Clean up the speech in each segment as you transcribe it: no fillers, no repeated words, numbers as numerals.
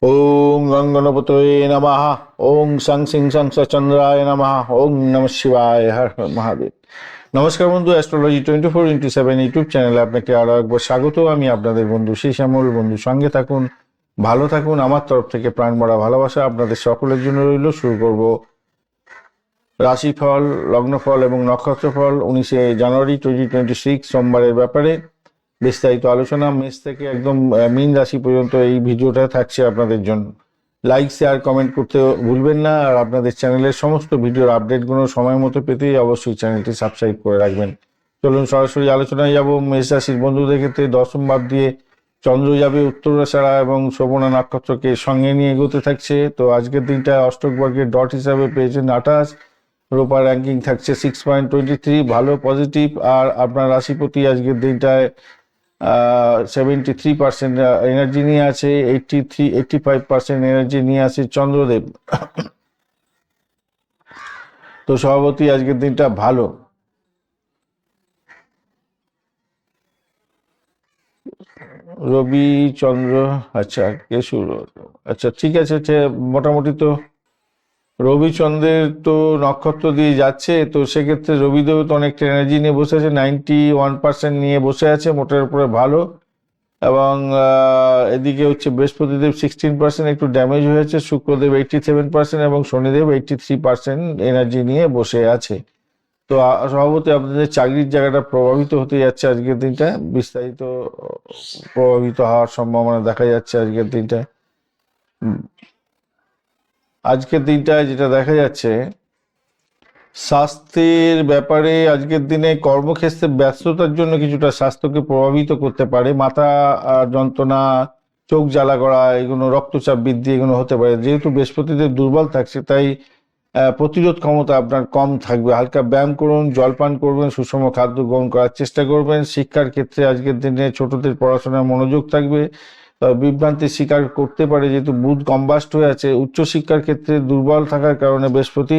ওং গং গণপতয়ে নমঃ। ওং সং সিং সং চন্দ্রায় নমঃ। ওং নমঃ শিবায়। হর হর মহাদেব। নমস্কার বন্ধু, অ্যাস্ট্রোলজি 24x7 ইউটিউব চ্যানেলে আপনাকে আরো একবার স্বাগত। আমি আপনাদের বন্ধু শ্যামল। বন্ধু সঙ্গে থাকুন, ভালো থাকুন। আমার তরফ থেকে প্রাণ ভরা ভালোবাসা আপনাদের সকলের জন্য রইল। শুরু করব রাশিফল, লগ্নফল এবং নক্ষত্রফল 19শে জানুয়ারি 2026 সোমবারের ব্যাপারে বিস্তারিত আলোচনা। মেষ থেকে একদম মীন রাশি পর্যন্ত এই ভিডিওটা থাকছে আপনাদের জন্য। লাইক, শেয়ার, কমেন্ট করতে ভুলবেন না। আর আপনাদের চ্যানেলের সমস্ত ভিডিওর আপডেটগুলো সময় মতো পেতে অবশ্যই চ্যানেলটি সাবস্ক্রাইব করে রাখবেন। চলুন সরাসরি আলোচনায় যাব। মেষ রাশির বন্ধুদের ক্ষেত্রে দশম ভাব দিয়ে চন্দ্র যাবে উত্তরাষাঢ়া এবং শোভনা নক্ষত্রকে সঙ্গে নিয়ে এগোতে থাকছে। তো আজকের দিনটা অষ্টক বর্গের ডট হিসাবে পেয়েছেন 28। রূপার র্যাঙ্কিং থাকছে 6.23, ভালো পজিটিভ। আর আপনার রাশিপতি আজকের দিনটায় 73% এনার্জি নিয়ে আছে। 85% এনার্জি নিয়ে আছে চন্দ্রদেব। তো সভাপতি আজকের দিনটা ভালো। রবি চন্দ্র, আচ্ছা কেশু, আচ্ছা ঠিক আছে। মোটামুটি তো রবিচন্দ্রের তো নক্ষত্র দিয়ে যাচ্ছে, তো সেক্ষেত্রে রবিদেব তো অনেকটা এনার্জি নিয়ে বসে আছে, 91% নিয়ে বসে আছে, মোটের উপরে ভালো। এবং এদিকে হচ্ছে বৃহস্পতিদেব 16% একটু ড্যামেজ হয়েছে, শুক্রদেব 87% এবং শনিদেব 83% এনার্জি নিয়ে বসে আছে। তো স্বভাবত আপনাদের চাকরির জায়গাটা প্রভাবিত হতে যাচ্ছে আজকের দিনটা, বিস্তারিত প্রভাবিত হওয়ার সম্ভাবনা দেখা যাচ্ছে আজকের দিনটা। আজকের দিনটায় যেটা দেখা যাচ্ছে স্বাস্থ্যের ব্যাপারে, আজকের দিনে কর্মক্ষেত্রে ব্যস্ততার জন্য কিছুটা স্বাস্থ্যকে প্রভাবিত করতে পারে। মাথা যন্ত্রণা, চোখ জ্বালা করা, এগুলো রক্তচাপ বৃদ্ধি এগুলো হতে পারে। যেহেতু বৃহস্পতিদের দুর্বল থাকছে, তাই প্রতিরোধ ক্ষমতা আপনার কম থাকবে। হালকা ব্যায়াম করুন, জলপান করবেন, সুষম খাদ্য গ্রহণ করার চেষ্টা করবেন। শিক্ষার ক্ষেত্রে আজকের দিনে ছোটদের পড়াশোনায় মনোযোগ থাকবে। বিভ্রান্তির শিকার করতে পারে, যেহেতু বুধ কম্বাস্ট হয়ে আছে। উচ্চশিক্ষার ক্ষেত্রে দুর্বল থাকার কারণে বৃহস্পতি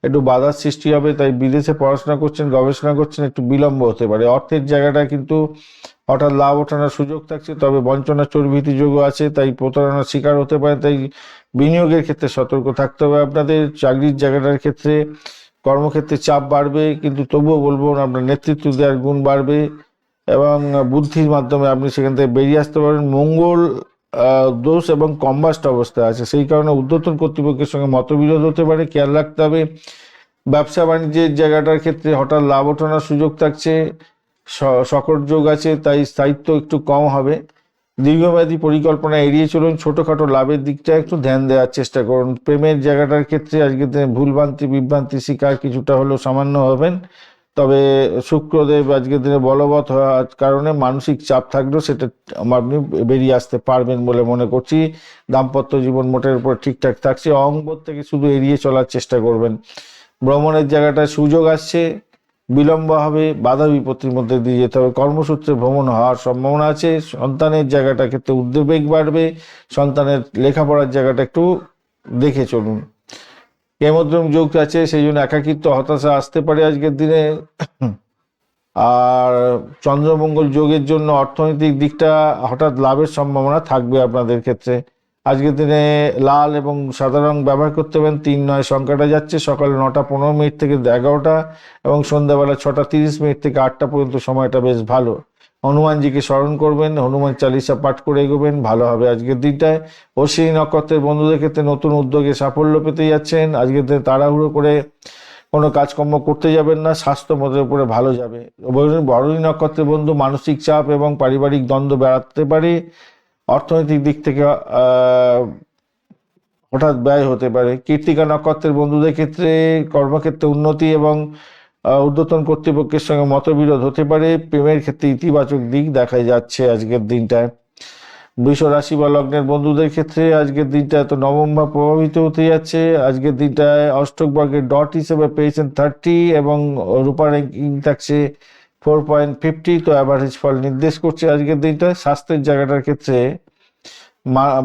একটু বাধার সৃষ্টি হবে। তাই বিদেশে পড়াশোনা করছেন, গবেষণা করছেন, একটু বিলম্ব হতে পারে। অর্থের জায়গাটা কিন্তু হঠাৎ লাভ ওঠানোর সুযোগ থাকছে, তবে বঞ্চনা চর্বিতি যোগও আছে, তাই প্রতারণার শিকার হতে পারে। তাই বিনিয়োগের ক্ষেত্রে সতর্ক থাকতে হবে আপনাদের। চাকরির জায়গাটার ক্ষেত্রে, কর্মক্ষেত্রে চাপ বাড়বে, কিন্তু তবুও বলবো আপনার নেতৃত্ব দেওয়ার গুণ বাড়বে এবং বুদ্ধির মাধ্যমে আপনি সেখান থেকে বেরিয়ে আসতে পারেন। মঙ্গল দোষ এবং কম্বাস্ট অবস্থায় আছে, সেই কারণে ঊর্ধ্বতন কর্তৃপক্ষের সঙ্গে মতবিরোধ হতে পারে, খেয়াল রাখতে হবে। ব্যবসা বাণিজ্যের জায়গাটার ক্ষেত্রে হঠাৎ লাভ ওঠানোর সুযোগ থাকছে, সকট যোগ আছে, তাই স্থায়িত্ব একটু কম হবে। দীর্ঘমেয়াদী পরিকল্পনা এড়িয়ে চলুন, ছোটোখাটো লাভের দিকটা একটু ধ্যান দেওয়ার চেষ্টা করুন। প্রেমের জায়গাটার ক্ষেত্রে আজকের দিনে ভুলভ্রান্তি বিভ্রান্তি শিকার কিছুটা হলেও সামান্য হবেন, তবে শুক্রদেব আজকের দিনে বলবৎ হওয়ার কারণে মানসিক চাপ থাকলেও সেটা আপনি বেরিয়ে আসতে পারবেন বলে মনে করছি। দাম্পত্য জীবন মোটের উপর ঠিকঠাক থাকছে। অহংবোধ থেকে শুধু এড়িয়ে চলার চেষ্টা করবেন। ভ্রমণের জায়গাটায় সুযোগ আসছে, বিলম্ব হবে, বাধা বিপত্তির মধ্যে দিয়ে যেতে হবে। কর্মসূত্রে ভ্রমণ হওয়ার সম্ভাবনা আছে। সন্তানের জায়গাটা ক্ষেত্রে উদ্বেগ বাড়বে। সন্তানের লেখাপড়ার জায়গাটা একটু দেখে চলুন। কেমদ্রম যোগ আছে, সেই জন্য একাকিত্ব হতাশা আসতে পারে আজকের দিনে। আর চন্দ্রমঙ্গল যোগের জন্য অর্থনৈতিক দিকটা হঠাৎ লাভের সম্ভাবনা থাকবে আপনাদের ক্ষেত্রে। আজকের দিনে লাল এবং সাদা রং ব্যবহার করতে পারেন। 3-9 সংখ্যাটা যাচ্ছে। সকালে 9টা 15 মিনিট থেকে 11টা এবং সন্ধ্যাবেলা 6টা 30 মিনিট থেকে 8টা পর্যন্ত সময়টা বেশ ভালো। হনুমানজিকে স্মরণ করবেন, হনুমান চালিসা পাঠ করে এগোবেন, ভালো হবে আজকের দিনটায়। অশ্বিনী নক্ষত্রের বন্ধুদের ক্ষেত্রে নতুন উদ্যোগে সাফল্য পেতে যাচ্ছেন। আজকের দিনে তাড়াহুড়ো করে কোনো কাজকর্ম করতে যাবেন না, স্বাস্থ্য মতের উপরে ভালো যাবে। ভরণী নক্ষত্রের বন্ধু মানসিক চাপ এবং পারিবারিক দ্বন্দ্ব বেড়াতে পারে। অর্থনৈতিক দিক থেকে হঠাৎ ব্যয় হতে পারে। কৃত্তিকা নক্ষত্রের বন্ধুদের ক্ষেত্রে কর্মক্ষেত্রে উন্নতি এবং ঊর্ধ্বতন কর্তৃপক্ষের সঙ্গে মতবিরোধ হতে পারে। প্রেমের ক্ষেত্রে ইতিবাচক দিক দেখা যাচ্ছে আজকের দিনটায়। বৃষ রাশি বা লগ্নের বন্ধুদের ক্ষেত্রে আজকের দিনটা এত নবম ভাব প্রভাবিত হতে যাচ্ছে। আজকের দিনটায় অষ্টক বর্গের ডট হিসেবে পেয়েছেন 30 এবং রূপার র্যাঙ্কিং থাকছে 4.50। তো অ্যাভারেজ ফল নির্দেশ করছে আজকের দিনটায়। স্বাস্থ্যের জায়গাটার ক্ষেত্রে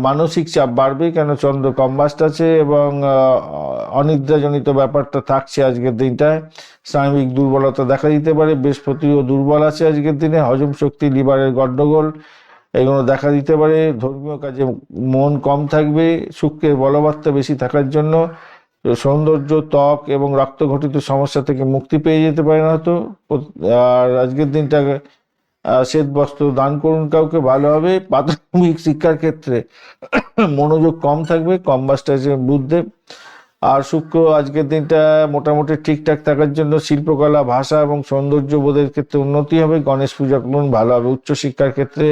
মানসিক চাপ বাড়বে, কেন চন্দ্র কম্বাস্ট আছে এবং অনিদ্রাজনিত ব্যাপারটা থাকছে আজকের দিনটায়। স্নায়বিক দুর্বলতা দেখা দিতে পারে। বৃহস্পতিও দুর্বল আছে আজকের দিনে। হজম শক্তি, লিভারের গন্ডগোল, এগুলো দেখা দিতে পারে। ধর্মীয় কাজে মন কম থাকবে, শুক্রের বলবত্তা বেশি থাকার জন্য সৌন্দর্য, ত্বক এবং রক্ত ঘটিত সমস্যা থেকে মুক্তি পেয়ে যেতে পারেন হয়তো। আর আজকের দিনটা শ্বেত বস্ত্র দান করুন কাউকে, ভালো হবে। প্রাথমিক শিক্ষার ক্ষেত্রে মনোযোগ কম থাকবে, কম বাস্টার বুদ্ধে। আর শুক্র আজকের দিনটা মোটামুটি ঠিকঠাক থাকার জন্য শিল্পকলা, ভাষা এবং সৌন্দর্য বোধের ক্ষেত্রে উন্নতি হবে। গণেশ পূজা করুন, ভালো হবে। উচ্চশিক্ষার ক্ষেত্রে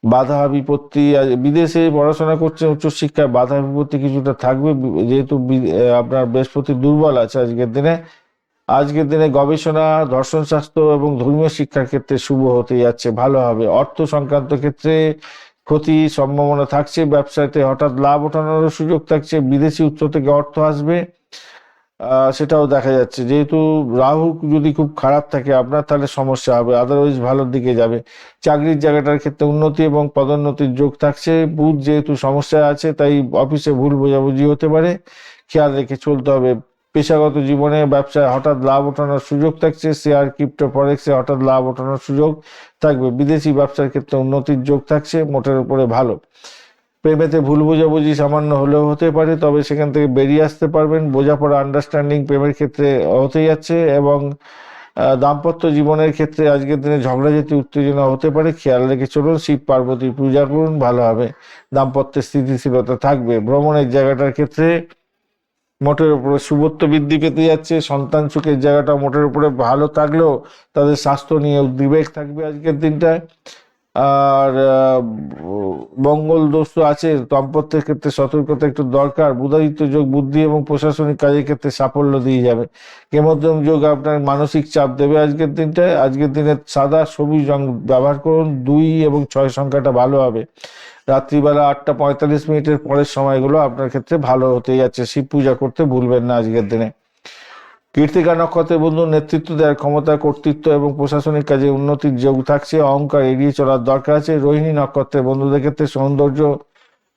বাধা বিপত্তি, বিদেশে পড়াশোনা করছেন, উচ্চশিক্ষায় বাধা বিপত্তি কিছুটা থাকবে, যেহেতু আপনার বৃহস্পতি দুর্বল আছে আজকের দিনে। আজকের দিনে গবেষণা, দর্শন শাস্ত্র এবং ধর্মীয় শিক্ষার ক্ষেত্রে শুভ হতে যাচ্ছে, ভালো হবে। অর্থ সংক্রান্ত ক্ষেত্রে ক্ষতি সম্ভাবনা থাকছে, ব্যবসাতে হঠাৎ লাভ ওঠানোর সুযোগ থাকছে, বিদেশি উৎস থেকে অর্থ আসবে, সেটাও দেখা যাচ্ছে। যেহেতু রাহু যদি খুব খারাপ থাকে আপনার, তাহলে সমস্যা হবে, আদারওয়াইজ ভালোর দিকে যাবে। চাকরির জায়গাটার ক্ষেত্রে উন্নতি এবং পদোন্নতির যোগ থাকছে। বুধ যেহেতু সমস্যায় আছে, তাই অফিসে ভুল বোঝাবুঝি হতে পারে, খেয়াল রেখে চলতে হবে। পেশাগত জীবনে, ব্যবসায় হঠাৎ লাভ ওঠানোর সুযোগ থাকছে, শেয়ার, ক্রিপ্টো, ফরেক্সে হঠাৎ লাভ ওঠানোর সুযোগ থাকবে। বিদেশি ব্যবসার ক্ষেত্রে উন্নতির যোগ থাকছে, মোটের উপরে ভালো। প্রেমেতে ভুল বোঝাবুঝি সামান্য হলেও হতে পারে, তবে সেখান থেকে বেরিয়ে আসতে পারবেন। বোঝাপড়া, আন্ডারস্ট্যান্ডিং প্রেমের ক্ষেত্রে হতে যাচ্ছে। এবং দাম্পত্য জীবনের ক্ষেত্রে আজকের দিনে ঝগড়াঝাটি, উত্তেজনা হতে পারে, খেয়াল রেখে চলুন। শিব পার্বতীর পূজা করুন, ভালো হবে। দাম্পত্যের স্থিতিশীলতা থাকবে। ভ্রমণের জায়গাটার ক্ষেত্রে মোটের উপরে শুভত্ব বৃদ্ধি পেতে যাচ্ছে। সন্তান সুখের জায়গাটা মোটের উপরে ভালো থাকলেও তাদের স্বাস্থ্য নিয়ে উদ্বেগ থাকবে আজকের দিনটায়। আর মঙ্গল দোষ তো আছে, দাম্পত্যের ক্ষেত্রে সতর্কতা একটু দরকার। বুধাদিত্য যোগ বুদ্ধি এবং প্রশাসনিক কাজের ক্ষেত্রে সাফল্য দিয়ে যাবে। কেমদ্রম যোগ আপনার মানসিক চাপ দেবে আজকের দিনটায়। আজকের দিনে সাদা সবুজ রং ব্যবহার করুন, 2 এবং 6 সংখ্যাটা ভালো হবে। রাত্রিবেলা 8:45 পরের সময়গুলো আপনার ক্ষেত্রে ভালো হতে যাচ্ছে। শিব পূজা করতে ভুলবেন না আজকের দিনে। কৃত্তিকা নক্ষত্রের বন্ধু, নেতৃত্ব দেওয়ার ক্ষমতা, কর্তৃত্ব এবং প্রশাসনিক কাজে উন্নতির যোগ থাকছে, অহংকার এড়িয়ে চলার দরকার আছে। রোহিণী নক্ষত্রের বন্ধুদের ক্ষেত্রে সৌন্দর্য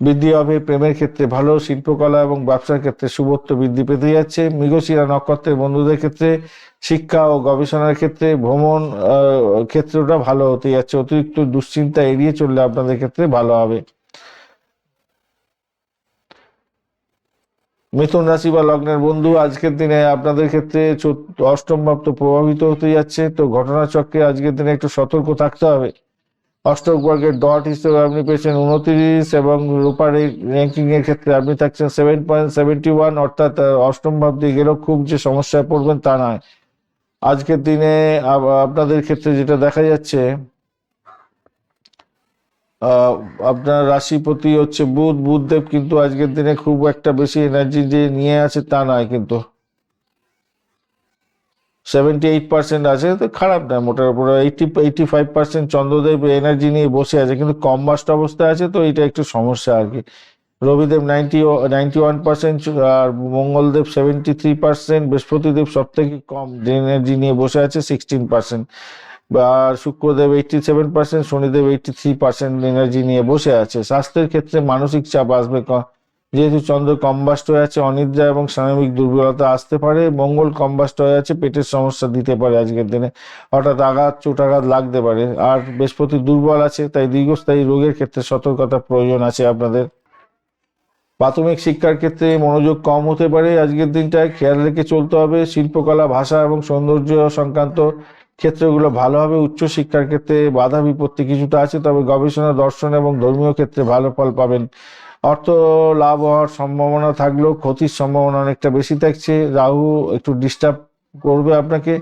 বৃদ্ধি হবে, প্রেমের ক্ষেত্রে ভালো, শিল্পকলা এবং ব্যবসার ক্ষেত্রে শুভত্ব বৃদ্ধি পেতে যাচ্ছে। মৃগশিরা নক্ষত্রের বন্ধুদের ক্ষেত্রে শিক্ষা ও গবেষণার ক্ষেত্রে, ভ্রমণ ক্ষেত্রটা ভালো হতে যাচ্ছে। অতিরিক্ত দুশ্চিন্তা এড়িয়ে চললে আপনাদের ক্ষেত্রে ভালো হবে। মিথুন রাশি বা লগ্নের বন্ধু, আজকের দিনে আপনাদের ক্ষেত্রে অষ্টম ভাব তো প্রভাবিত হতে যাচ্ছে, তো ঘটনাচক্রে আজকের দিনে একটু সতর্ক থাকতে হবে। অষ্টক বর্গের ডট হিসেবে আপনি পেয়েছেন 29 এবং রূপার র্যাঙ্কিং এর ক্ষেত্রে আপনি থাকছেন 7.71, অর্থাৎ অষ্টম ভাব দিয়ে গেলেও খুব যে সমস্যায় পড়বেন তা নয়। আজকের দিনে আপনাদের ক্ষেত্রে যেটা দেখা যাচ্ছে, আহ আপনার রাশিপতি হচ্ছে বুধ, বুধদেব কিন্তু আজকের দিনে খুব একটা বেশি এনার্জি যে নিয়ে আছে তা নয়, কিন্তু 78% আছে, তো খারাপ নয়। মোটার উপরে 85% চন্দ্রদেব এনার্জি নিয়ে বসে আছে, কিন্তু কম বাস্ট অবস্থায় আছে, তো এটা একটু সমস্যা আর কি। রবিদেব 91%, আর মঙ্গলদেব 73%, বৃহস্পতিদেব সব থেকে কম এনার্জি নিয়ে বসে আছে 16%, আর শুক্রদেব 87%, শনিদেব 83% এনার্জি নিয়ে বসে আছে। স্বাস্থ্যের ক্ষেত্রে মানসিক চাপ আসবে, যেহেতু চন্দ্র কম্বাস্ট হয়ে আছে, অনিদ্রা এবং স্নায়বিক দুর্বলতা আসতে পারে। মঙ্গল কম্বাস্ট হয়ে আছে, পেটের সমস্যা দিতে পারে আজকের দিনে, হঠাৎ আঘাত, চোটাঘাত লাগতে পারে। আর বৃহস্পতি দুর্বল আছে, তাই দীর্ঘস্থায়ী রোগের ক্ষেত্রে সতর্কতা প্রয়োজন আছে আপনাদের। প্রাথমিক শিক্ষার ক্ষেত্রে মনোযোগ কম হতে পারে আজকের দিনটায়, খেয়াল রেখে চলতে হবে। শিল্পকলা, ভাষা এবং সৌন্দর্য সংক্রান্ত ক্ষেত্রগুলো ভালো হবে। উচ্চশিক্ষার ক্ষেত্রে বাধা বিপত্তি কিছুটা আছে, তবে গবেষণা, দর্শন এবং ধর্মীয় ক্ষেত্রে ভালো ফল পাবেন। অর্থ লাভ হওয়ার সম্ভাবনা থাকলেও ক্ষতির সম্ভাবনা অনেকটা বেশি থাকছে। রাহু একটু ডিস্টার্ব করবে আপনাকে।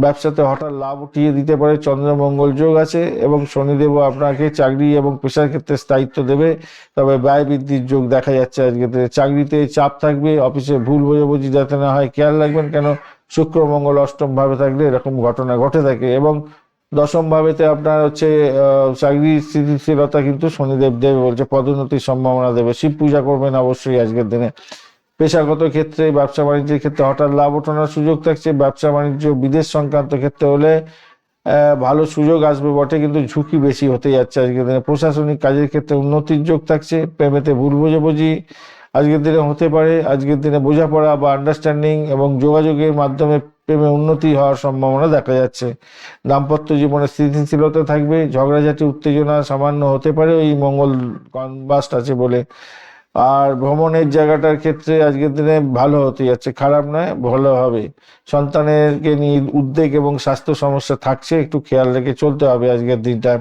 ব্যবসাতে হঠাৎ লাভ উঠিয়ে দিতে পারে, চন্দ্র মঙ্গল যোগ আছে, এবং শনিদেবও আপনাকে চাকরি এবং পেশার ক্ষেত্রে স্থায়িত্ব দেবে, তবে ব্যয় বৃদ্ধির যোগ দেখা যাচ্ছে আজকে। চাকরিতে চাপ থাকবে, অফিসে ভুল বোঝাবুঝি যাতে না হয় খেয়াল রাখবেন, কেন শুক্র মঙ্গল অষ্টম ভাবে থাকলে এরকম ঘটনা ঘটে থাকে। এবং দশম ভাবেতে আপনার হচ্ছে চাকরির স্থিতিশীলতা কিন্তু শনিদেব দেবে বলছে, পদোন্নতির সম্ভাবনা দেবে। শিব পূজা করবেন অবশ্যই আজকের দিনে। পেশাগত ক্ষেত্রে, ব্যবসা বাণিজ্যের ক্ষেত্রে হঠাৎ লাভ ওঠানোর সুযোগ থাকছে। ব্যবসা বাণিজ্য, বিদেশ সংক্রান্ত ক্ষেত্রে হলে ভালো সুযোগ আসবে বটে, কিন্তু ঝুঁকি বেশি হতে যাচ্ছে আজকের দিনে। প্রশাসনিক কাজের ক্ষেত্রে উন্নতির যোগ থাকছে। প্রেমেতে ভুল বোঝাবুঝি আজকের দিনে হতে পারে। আজকের দিনে বোঝাপড়া বা আন্ডারস্ট্যান্ডিং এবং যোগাযোগের মাধ্যমে প্রেমে উন্নতি হওয়ার সম্ভাবনা দেখা যাচ্ছে। দাম্পত্য জীবনে স্থিতিশীলতা থাকবে, ঝগড়াঝাটি উত্তেজনা সামান্য হতে পারে ওই মঙ্গল কনবাস্ট আছে বলে। আর ভ্রমণের জায়গাটার ক্ষেত্রে আজকের দিনে ভালো হতে যাচ্ছে, খারাপ নয়, ভালো হবে। সন্তানেরকে নিয়ে উদ্বেগ এবং স্বাস্থ্য সমস্যা থাকছে, একটু খেয়াল রেখে চলতে হবে আজকের দিনটা।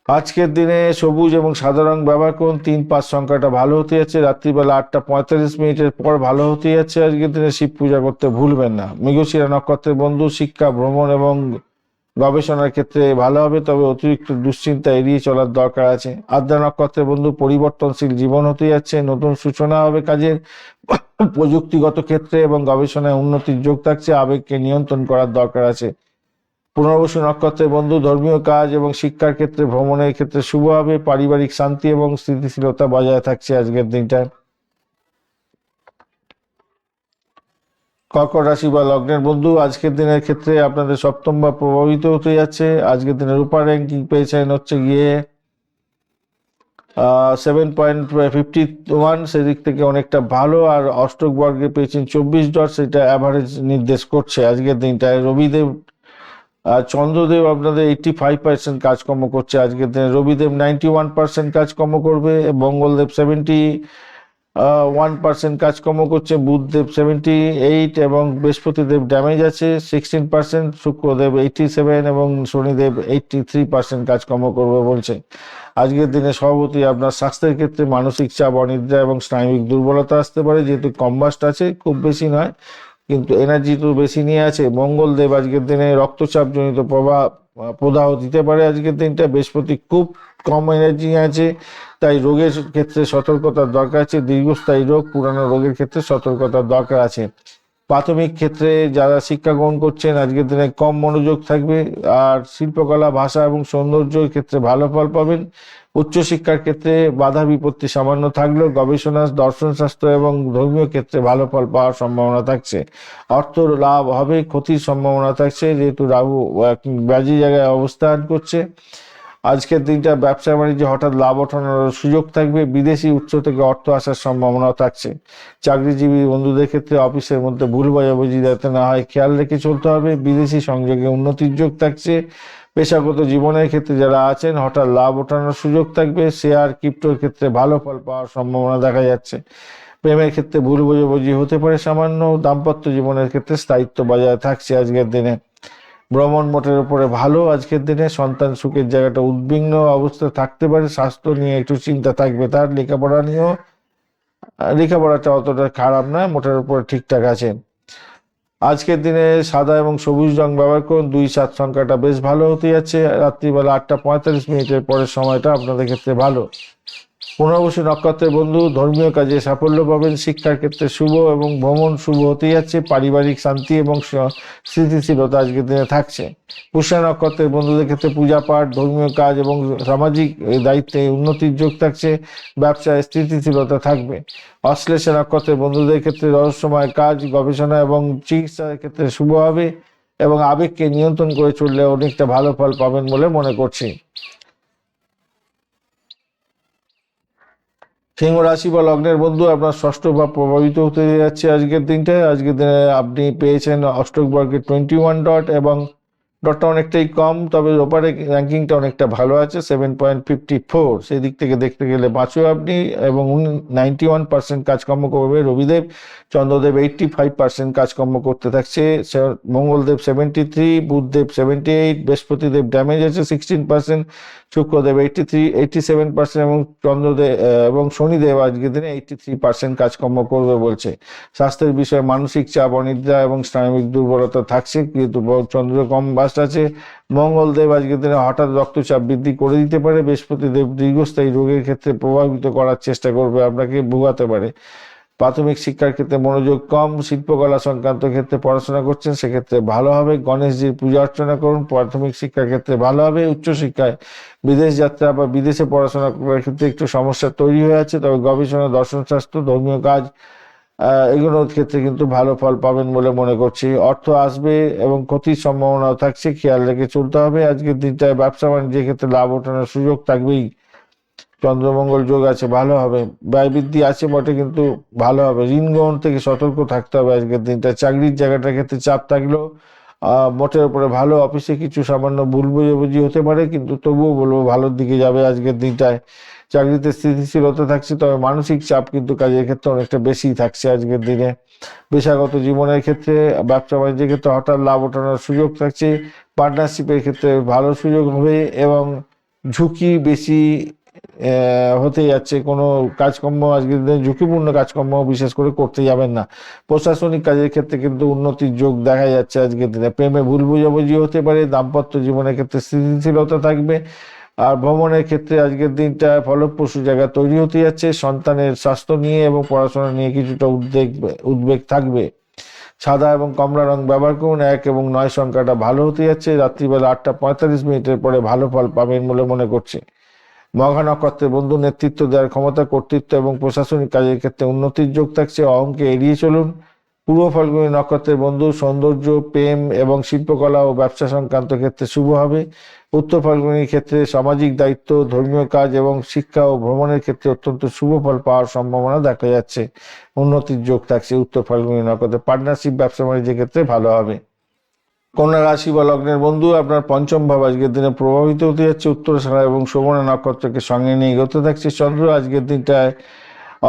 আজকের দিনে সবুজ এবং সাদা রং ব্যবহার করুন। 3-5 সংখ্যাটা ভালো হতে যাচ্ছে। রাত্রিবেলা 8:45 পর ভালো হতে যাচ্ছে। আজকের দিনে শিব পূজা করতে ভুলবেন না। মৃগশিরা নক্ষত্রের বন্ধু, শিক্ষা, ভ্রমণ এবং গবেষণার ক্ষেত্রে ভালো হবে, তবে অতিরিক্ত দুশ্চিন্তা এড়িয়ে চলার দরকার আছে। আদ্রা নক্ষত্রের বন্ধু, পরিবর্তনশীল জীবন হতে যাচ্ছে। নতুন সূচনা হবে কাজের, প্রযুক্তিগত ক্ষেত্রে এবং গবেষণায় উন্নতির যোগ থাকছে। আবেগকে নিয়ন্ত্রণ করার দরকার আছে। পুনর্বসু নক্ষত্রের বন্ধু, ধর্মীয় কাজ এবং শিক্ষার ক্ষেত্রে, ভ্রমণের ক্ষেত্রে শুভ হবে। পারিবারিক শান্তি এবং স্থিতিশীলতা বজায় থাকছে আজকের দিনটায়। কর্কট রাশি বা লগ্নের বন্ধু, আজকের দিনের ক্ষেত্রে আপনাদের সপ্তম ভাব প্রভাবিত হতে যাচ্ছে। আজকের দিনে রূপার র্যাঙ্কিং পেয়েছেন হচ্ছে গিয়ে 7.51, সেদিক থেকে অনেকটা ভালো। আর অষ্টক বর্গে পেয়েছেন 24 ডট, সেটা অ্যাভারেজ নির্দেশ করছে আজকের দিনটায়। রবিদেব আর চন্দ্রদেব আপনাদের 85% কাজকর্ম করছে আজকের দিনে। রবিদেব 91% কাজকর্ম করবে। মঙ্গলদেব 71% কাজকর্ম করছে। বুধদেব 78 এবং বৃহস্পতিদেব ড্যামেজ আছে 16%। শুক্রদেব 87 এবং শনিদেব 83% কাজকর্ম করবে বলছে। আজকের দিনে সভাপতি আপনার স্বাস্থ্যের ক্ষেত্রে মানসিক চাপ, অনিদ্রা এবং স্নায়বিক দুর্বলতা আসতে পারে, যেহেতু কম্বাস্ট আছে, খুব বেশি নয় কিন্তু এনার্জি তো বেশি নিয়ে আছে। মঙ্গলদেব আজকের দিনে রক্তচাপ জনিত প্রদাহ দিতে পারে আজকের দিনটা। বৃহস্পতি খুব কম এনার্জি আছে, তাই রোগের ক্ষেত্রে সতর্কতার দরকার আছে। দীর্ঘস্থায়ী রোগ, পুরানো রোগের ক্ষেত্রে সতর্কতার দরকার আছে। প্রাথমিক ক্ষেত্রে যারা শিক্ষা গ্রহণ করছেন আজকের দিনে কম মনোযোগ থাকবে। আর শিল্পকলা, ভাষা এবং সৌন্দর্যের ক্ষেত্রে ভালো ফল পাবেন। উচ্চশিক্ষার ক্ষেত্রে বাধা বিপত্তি সামান্য থাকলেও গবেষণা, দর্শন শাস্ত্র এবং ধর্মীয় ক্ষেত্রে ভালো ফল পাওয়ার সম্ভাবনা থাকছে। অর্থ লাভ হবে, ক্ষতির সম্ভাবনা থাকছে, যেহেতু রাহু বাজে জায়গায় অবস্থান করছে। আজকের দিনটা ব্যবসা বাণিজ্যে হঠাৎ লাভ ওঠানোর সুযোগ থাকবে। বিদেশি উৎস থেকে অর্থ আসার সম্ভাবনাও থাকছে। চাকরিজীবী বন্ধুদের ক্ষেত্রে অফিসের মধ্যে ভুল বোঝাবুঝি যাতে না হয় খেয়াল রেখে চলতে হবে। বিদেশি সংযোগে উন্নতির যোগ থাকছে। পেশাগত জীবনের ক্ষেত্রে যারা আছেন হঠাৎ লাভ ওঠানোর সুযোগ থাকবে। শেয়ার, ক্রিপ্টোর ক্ষেত্রে ভালো ফল পাওয়ার সম্ভাবনা দেখা যাচ্ছে। প্রেমের ক্ষেত্রে ভুল বোঝাবুঝি হতে পারে সামান্য। দাম্পত্য জীবনের ক্ষেত্রে স্থায়িত্ব বজায় থাকছে আজকের দিনে। ভ্রমণ মোটের উপরে ভালো আজকের দিনে। সন্তান সুখের জায়গাটা উদ্বিগ্ন অবস্থা থাকতে পারে। স্বাস্থ্য নিয়ে একটু চিন্তা থাকবে তার। লেখাপড়া নিয়েও, লেখাপড়াটা অতটা খারাপ নয়, মোটের উপরে ঠিকঠাক আছে। আজকের দিনে সাদা এবং সবুজ রং ব্যবহার করুন। 2-7 সংখ্যাটা বেশ ভালো হতে যাচ্ছে। রাত্রিবেলা 8:45 পরের সময়টা আপনাদের ক্ষেত্রে ভালো। পুনর্বসু নক্ষত্রের বন্ধু, ধর্মীয় কাজে সাফল্য পাবেন। শিক্ষার ক্ষেত্রে শুভ এবং ভ্রমণ শুভ হতে যাচ্ছে। পারিবারিক শান্তি এবং স্থিতিশীলতা আজকের দিনে থাকছে। পুষ্যা নক্ষত্রের বন্ধুদের ক্ষেত্রে পূজা পাঠ, ধর্মীয় কাজ এবং সামাজিক দায়িত্বে উন্নতির যোগ থাকছে। ব্যবসায় স্থিতিশীলতা থাকবে। অশ্লেষা নক্ষত্রের বন্ধুদের ক্ষেত্রে রহস্যময় কাজ, গবেষণা এবং চিকিৎসার ক্ষেত্রে শুভ হবে এবং আবেগকে নিয়ন্ত্রণ করে চললে অনেকটা ভালো ফল পাবেন বলে মনে করছি। সিংহ রাশি বা লগ্নের বন্ধু, আপনার ষষ্ঠ ভাব প্রভাবিত হতে যাচ্ছে আজকের দিনটায়। আজকের দিনে আপনি পেয়েছেন অষ্টক বর্গে 21 ডট এবং ডটটা অনেকটাই কম, তবে ওপারে র্যাঙ্কিংটা অনেকটা ভালো আছে 7.54। সেই দিক থেকে দেখতে গেলে বাঁচো আপনি। এবং 91% কাজকর্ম করবে রবিদেব। চন্দ্রদেব 85% কাজকর্ম করতে থাকছে। মঙ্গলদেব 73, বুধদেব 78, বৃহস্পতিদেব ড্যামেজ আছে 16%, শুক্রদেব 87% এবং চন্দ্রদেব এবং শনিদেব আজকের দিনে 83% কাজকর্ম করবে বলছে। স্বাস্থ্যের বিষয়ে মানসিক চাপ, অনিদ্রা এবং স্নায়বিক দুর্বলতা থাকছে, কিন্তু চন্দ্র কম বাস আছে। মঙ্গলদেব আজকের দিনে হঠাৎ রক্তচাপ বৃদ্ধি করে দিতে পারে। বৃহস্পতিদেব দীর্ঘস্থায়ী রোগের ক্ষেত্রে প্রভাবিত করার চেষ্টা করবে, আপনাকে ভোগাতে পারে। প্রাথমিক শিক্ষার ক্ষেত্রে মনোযোগ কম। শিল্পকলা সংক্রান্ত ক্ষেত্রে পড়াশোনা করছেন, সেক্ষেত্রে ভালো হবে। গণেশজির পূজা অর্চনা করুন, প্রাথমিক শিক্ষার ক্ষেত্রে ভালো হবে। উচ্চশিক্ষায় বিদেশ যাত্রা বা বিদেশে পড়াশোনা করার ক্ষেত্রে একটু সমস্যা তৈরি হয়ে আছে, তবে গবেষণা, দর্শনশাস্ত্র, ধর্মীয় কাজ এগুলোর ক্ষেত্রে কিন্তু ভালো ফল পাবেন বলে মনে করছি। অর্থ আসবে এবং ক্ষতির সম্ভাবনাও থাকছে, খেয়াল রেখে চলতে হবে। আজকের দিনটায় ব্যবসা বাণিজ্যের ক্ষেত্রে লাভ ওঠানোর সুযোগ থাকবেই। চন্দ্রমঙ্গল যোগ আছে, ভালো হবে। ব্যয় বৃদ্ধি আছে বটে, কিন্তু ভালো হবে। ঋণ গ্রহণ থেকে সতর্ক থাকতে হবে আজকের দিনটা। চাকরির জায়গাটার ক্ষেত্রে চাপ থাকলেও মোটের উপরে ভালো। অফিসে কিছু সামান্য ভুল বোঝাবুঝি হতে পারে, কিন্তু তবুও বলবো ভালোর দিকে যাবে আজকের দিনটায়। চাকরিতে স্থিতিশীলতা থাকছে, তবে মানসিক চাপ কিন্তু কাজের ক্ষেত্রে অনেকটা বেশি থাকছে আজকের দিনে। পেশাগত জীবনের ক্ষেত্রে, ব্যবসা বাণিজ্যের ক্ষেত্রে হঠাৎ লাভ ওঠানোর সুযোগ থাকছে। পার্টনারশিপের ক্ষেত্রে ভালো সুযোগ হবে, এবং ঝুঁকি বেশি হতে যাচ্ছে। কোনো কাজকর্ম আজকের দিনে ঝুঁকিপূর্ণ কাজকর্ম বিশেষ করে করতে যাবেন না। প্রশাসনিক কাজের ক্ষেত্রে কিন্তু উন্নতির যোগ দেখা যাচ্ছে আজকের দিনে। প্রেমে ভুল বোঝাবুঝি হতে পারে, দাম্পত্য জীবনের ক্ষেত্রে স্থিতিশীলতা থাকবে। আর ভ্রমণের ক্ষেত্রে আজকের দিনটা ফলপ্রসূ জায়গা তৈরি হতে যাচ্ছে। সন্তানের স্বাস্থ্য নিয়ে এবং পড়াশোনা নিয়ে কিছুটা উদ্বেগ থাকবে। সাদা এবং কমলা রং ব্যবহার করুন। 1 এবং 9 সংখ্যাটা ভালো হতে যাচ্ছে। রাত্রিবেলা 8:45 পরে ভালো ফল পাবেন বলে মনে করছে। মঘা নক্ষত্রের বন্ধু, নেতৃত্ব দেওয়ার ক্ষমতা, কর্তৃত্ব এবং প্রশাসনিক কাজের ক্ষেত্রে উন্নতির যোগ থাকছে। অহংকে এড়িয়ে চলুন। পূর্ব ফাল্গুনী নক্ষত্রের বন্ধু, সৌন্দর্য, প্রেম এবং শিল্পকলা ও ব্যবসা সংক্রান্ত ক্ষেত্রে শুভ হবে। উত্তর ফাল্গুনীর ক্ষেত্রে সামাজিক দায়িত্ব, ধর্মীয় কাজ এবং শিক্ষা ও ভ্রমণের ক্ষেত্রে অত্যন্ত শুভ ফল পাওয়ার সম্ভাবনা দেখা যাচ্ছে। উন্নতির যোগ থাকছে উত্তর ফাল্গুনী নক্ষত্রে। পার্টনারশিপ, ব্যবসা বাণিজ্যের ক্ষেত্রে ভালো হবে। কন্যা রাশি বা লগ্নের বন্ধু, আপনার পঞ্চম ভাব আজকের দিনে প্রভাবিত হতে যাচ্ছে। উত্তরাষাঢ়া এবং শোভনা নক্ষত্রকে সঙ্গে নিয়ে এগোতে থাকছে চন্দ্র। আজকের দিনটায়